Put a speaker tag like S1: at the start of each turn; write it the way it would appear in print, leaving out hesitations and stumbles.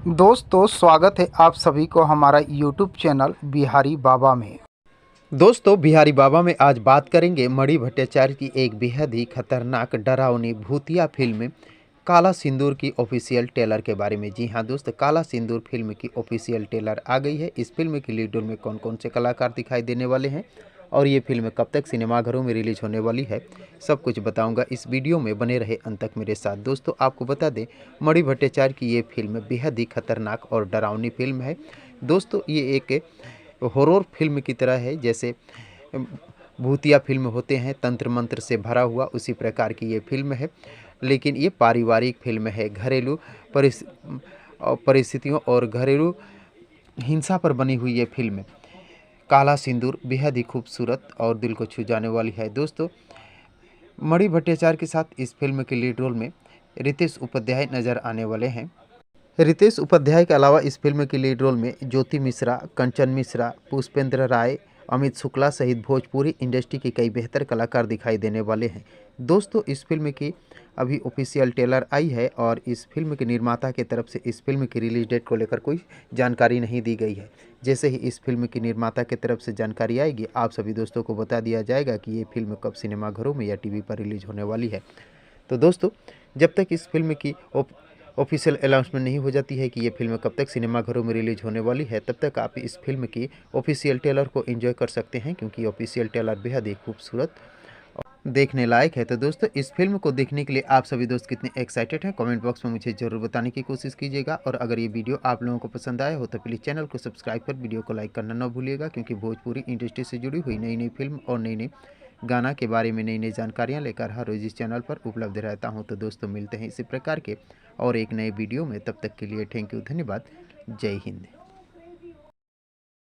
S1: दोस्तों स्वागत है आप सभी को हमारा यूट्यूब चैनल बिहारी बाबा में। दोस्तों बिहारी बाबा में आज बात करेंगे मणि भट्टाचार्य की एक बेहद ही खतरनाक डरावनी भूतिया फिल्म काला सिंदूर की ऑफिशियल ट्रेलर के बारे में। जी हाँ दोस्त, काला सिंदूर फिल्म की ऑफिशियल ट्रेलर आ गई है। इस फिल्म की लीड रोल में कौन कौन से कलाकार दिखाई देने वाले हैं और ये फिल्म कब तक सिनेमाघरों में रिलीज होने वाली है, सब कुछ बताऊंगा इस वीडियो में। बने रहे अंत तक मेरे साथ। दोस्तों आपको बता दें, मणि भट्टाचार्य की ये फिल्म बेहद ही खतरनाक और डरावनी फिल्म है। दोस्तों ये एक हॉरर फिल्म की तरह है, जैसे भूतिया फिल्म होते हैं तंत्र मंत्र से भरा हुआ, उसी प्रकार की ये फिल्म है। लेकिन ये पारिवारिक फिल्म है, घरेलू परिस्थितियों और घरेलू हिंसा पर बनी हुई ये फिल्म काला सिंदूर बेहद ही खूबसूरत और दिल को छू जाने वाली है। दोस्तों मणि भट्टाचार्य के साथ इस फिल्म के लीड रोल में रितेश उपाध्याय नजर आने वाले हैं। रितेश उपाध्याय के अलावा इस फिल्म के लीड रोल में ज्योति मिश्रा, कंचन मिश्रा, पुष्पेंद्र राय, अमित शुक्ला सहित भोजपुरी इंडस्ट्री के कई बेहतर कलाकार दिखाई देने वाले हैं। दोस्तों इस फिल्म की अभी ऑफिशियल ट्रेलर आई है और इस फिल्म के निर्माता की तरफ से इस फिल्म की रिलीज डेट को लेकर कोई जानकारी नहीं दी गई है। जैसे ही इस फिल्म की निर्माता की तरफ से जानकारी आएगी, आप सभी दोस्तों को बता दिया जाएगा कि ये फिल्म कब सिनेमाघरों में या टीवी पर रिलीज होने वाली है। तो दोस्तों जब तक इस फिल्म की ऑफिशियल अनाउंसमेंट नहीं हो जाती है कि ये फिल्म कब तक सिनेमाघरों में रिलीज होने वाली है, तब तक आप इस फिल्म की ऑफिशियल ट्रेलर को एंजॉय कर सकते हैं, क्योंकि ऑफिशियल ट्रेलर बेहद ही खूबसूरत देखने लायक है। तो दोस्तों इस फिल्म को देखने के लिए आप सभी दोस्त कितने एक्साइटेड हैं, कमेंट बॉक्स में मुझे ज़रूर बताने की कोशिश कीजिएगा। और अगर ये वीडियो आप लोगों को पसंद आया हो तो प्लीज़ चैनल को सब्सक्राइब कर वीडियो को लाइक करना न भूलिएगा, क्योंकि भोजपुरी इंडस्ट्री से जुड़ी हुई नई नई फिल्म और नई नई गाना के बारे में नई नई जानकारियाँ लेकर हर रोज़ इस चैनल पर उपलब्ध रहता हूँ। तो दोस्तों मिलते हैं इसी प्रकार के और एक नए वीडियो में, तब तक के लिए थैंक यू, धन्यवाद, जय हिंद।